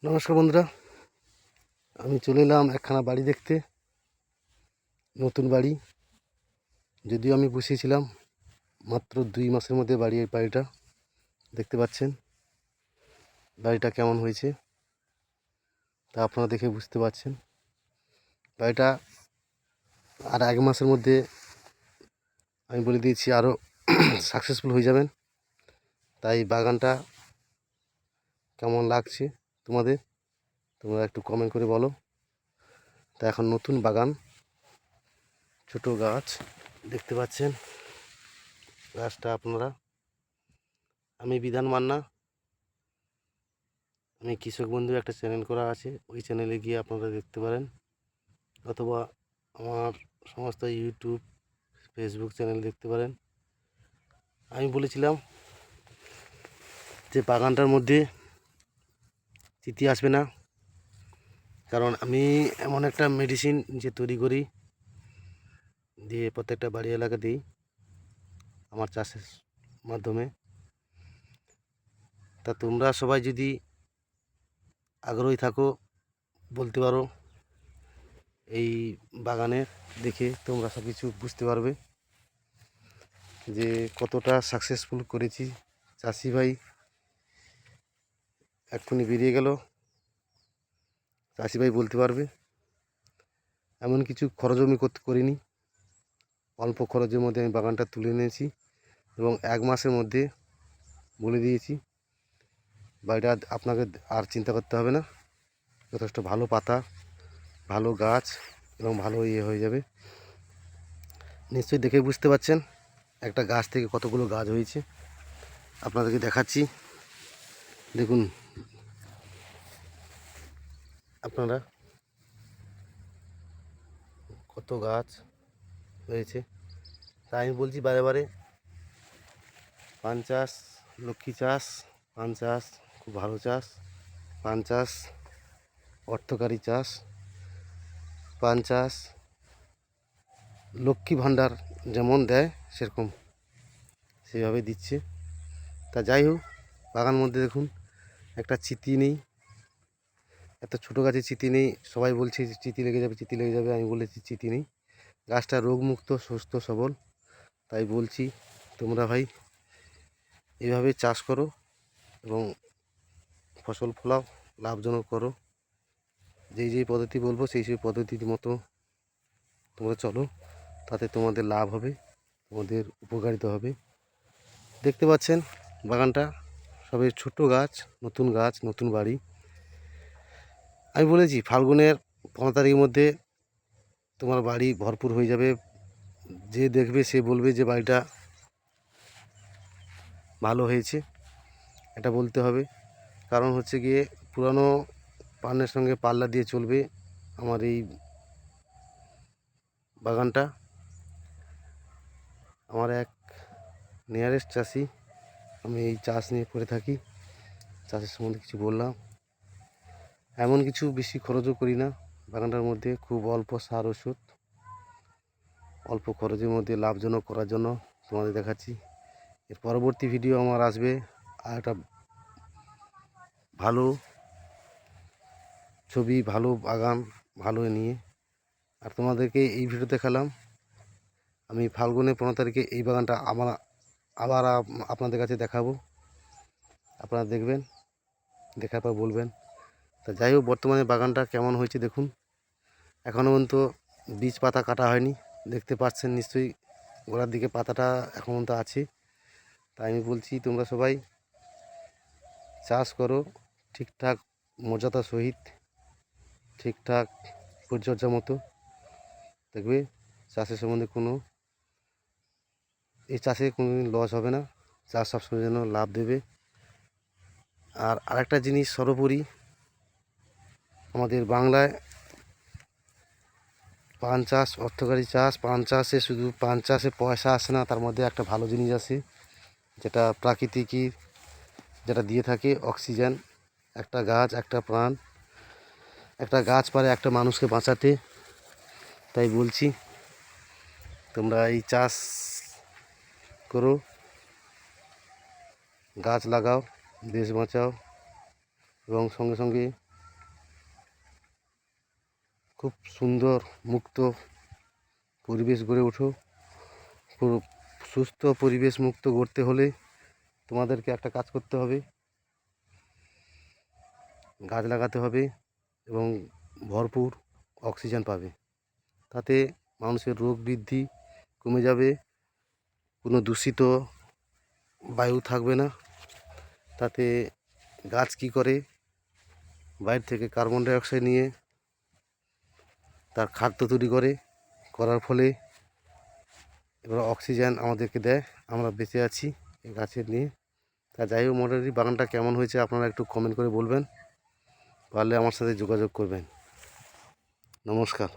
নমস্কার বন্ধুরা, আমি চলে এলাম একখানা বাড়ি দেখতে। নতুন বাড়ি, যদিও আমি বসিয়েছিলাম মাত্র 2 মাসের মধ্যে বাড়িটা দেখতে পাচ্ছেন। বাড়িটা কেমন হয়েছে তা আপনারা দেখে বুঝতে পারছেন। বাড়িটা আর 1 মাসের মধ্যে আমি বলে দিয়েছি আরও সাকসেসফুল হয়ে যাবেন। তাই বাগানটা কেমন লাগছে তোমরা একটু কমেন্ট করে বলো। তা এখন নতুন বাগান, ছোট গাছ দেখতে পাচ্ছেন। গাছটা আপনারা, আমি বিধান মান্না, আমি কৃষক বন্ধু একটা চ্যানেল করা আছে, ওই চ্যানেলে গিয়ে আপনারা দেখতে পারেন, অথবা আমার সমস্ত ইউটিউব ফেসবুক চ্যানেল দেখতে পারেন। আমি বলেছিলাম যে বাগানটার মধ্যে চিতি আসবে না, কারণ আমি এমন একটা মেডিসিন যে তৈরি করি, দিয়ে প্রত্যেকটা বাড়ি এলাকা দিই আমার চাষের মাধ্যমে। তা তোমরা সবাই যদি আগ্রহী থাকো বলতে পারো, এই বাগানের দেখে তোমরা সব কিছু বুঝতে পারবে যে কতটা সাকসেসফুল করেছি। চাষি ভাই এক্ষুনি বেরিয়ে গেল, চাষি ভাই বলতে পারবে। এমন কিছু খরচ আমি করিনি, অল্প খরচের মধ্যে আমি বাগানটা তুলে নিয়েছি এবং 1 মাসের মধ্যে বলে দিয়েছি বাড়িটা আপনাকে আর চিন্তা করতে হবে না। যথেষ্ট ভালো পাতা, ভালো গাছ এবং ভালো হয়ে যাবে। নিশ্চয়ই দেখে বুঝতে পারছেন একটা গাছ থেকে কতগুলো গাছ হয়েছে। আপনাদেরকে দেখাচ্ছি, দেখুন আপনারা কত গাছ হয়েছে। তাই আমি বলছি বারে বারে, পান চাষ লক্ষ্মী চাষ, পান চাষ খুব ভালো চাষ, পান চাষ অর্থকারী চাষ, পান চাষ লক্ষ্মী ভাণ্ডার যেমন দেয় সেরকম সেভাবে দিচ্ছে। তা যাই হোক, বাগান মধ্যে দেখুন একটা চিতি নেই, এত ছোটো গাছে চিতি নেই। সবাই বলছে চিতি লেগে যাবে, চিতি লেগে যাবে, আমি বলেছি চিতি নেই। গাছটা রোগমুক্ত, সুস্থ সবল। তাই বলছি তোমরা ভাই এইভাবে চাষ করো এবং ফসল ফলাও, লাভজনক করো। যেই পদ্ধতি বলবো সেই পদ্ধতির মতো তোমরা চলো, তাতে তোমাদের লাভ হবে, তোমাদের উপকারিতা হবে। দেখতে পাচ্ছেন বাগানটা সবে ছোট গাছ, নতুন বাড়ি। আমি বলেছি ফাল্গুনের 15 তারিখের মধ্যে তোমার বাড়ি ভরপুর হয়ে যাবে। যে দেখবে সে বলবে যে বাড়িটা ভালো হয়েছে, এটা বলতে হবে। কারণ হচ্ছে গিয়ে পুরানো পানের সঙ্গে পাল্লা দিয়ে চলবে আমার এই বাগানটা। আমার এক নিয়ারেস্ট চাষি, আমি এই চাষ নিয়ে করে থাকি, চাষের সম্বন্ধে কিছু বললাম। এমন কিছু বেশি খরচও করি না বাগানটার মধ্যে, খুব অল্প সার ওষুধ, অল্প খরচের মধ্যে লাভজনক করার জন্য তোমাদের দেখাচ্ছি। এর পরবর্তী ভিডিও আমার আসবে আর একটা ভালো ছবি, ভালো বাগান, ভালো নিয়ে। আর তোমাদেরকে এই ভিডিও দেখালাম আমি ফাল্গুনের 15 তারিখে এই বাগানটা আবার আপনাদের কাছে দেখাবো। আপনারা দেখবেন, দেখার পর বলবেন। তা যাই হোক, বর্তমানে বাগানটা কেমন হয়েছে দেখুন। এখনও পর্যন্ত বীজ পাতা কাটা হয়নি, দেখতে পাচ্ছেন নিশ্চয়ই গোড়ার দিকে পাতাটা এখন পর্যন্ত আছে। তাই আমি বলছি তোমরা সবাই চাষ করো ঠিকঠাক মর্যাদা সহিত, ঠিকঠাক পরিচর্যা মতো, দেখবে চাষের সম্বন্ধে এই চাষে কোনোদিন লস হবে না। চাষ সবসময় যেন লাভ দেবে। আর আরেকটা জিনিস সর্বোপরি, আমাদের বাংলায় পান চাষ অর্থকারী চাষ। পান চাষে শুধু পান চাষে পয়সা আসে না, তার মধ্যে একটা ভালো জিনিস আছে যেটা প্রাকৃতিকই, যেটা দিয়ে থাকে অক্সিজেন। একটা গাছ, একটা প্রাণ, একটা গাছ পারে একটা মানুষকে বাঁচাতে। তাই বলছি তোমরা এই চাষ করো, গাছ লাগাও, দেশ বাঁচাও এবং সঙ্গে সঙ্গে খুব সুন্দর মুক্ত পরিবেশ গড়ে ওঠো। সুস্থ পরিবেশ মুক্ত গড়তে হলে তোমাদেরকে একটা কাজ করতে হবে, গাছ লাগাতে হবে এবং ভরপুর অক্সিজেন পাবে। তাতে মানুষের রোগ বৃদ্ধি কমে যাবে, কোনো দূষিত বায়ু থাকবে না। তাতে গাছ কি করে, বাইরে থেকে কার্বন ডাই অক্সাইড নিয়ে তার খাদ্য তৈরি করার ফলে এবার অক্সিজেন আমাদেরকে দেয়, আমরা বেঁচে আছি এই গাছের নিয়ে। তা যাই হোক, মোটামুটি বাগানটা কেমন হয়েছে আপনারা একটু কমেন্ট করে বলবেন, পারলে আমার সাথে যোগাযোগ করবেন। নমস্কার।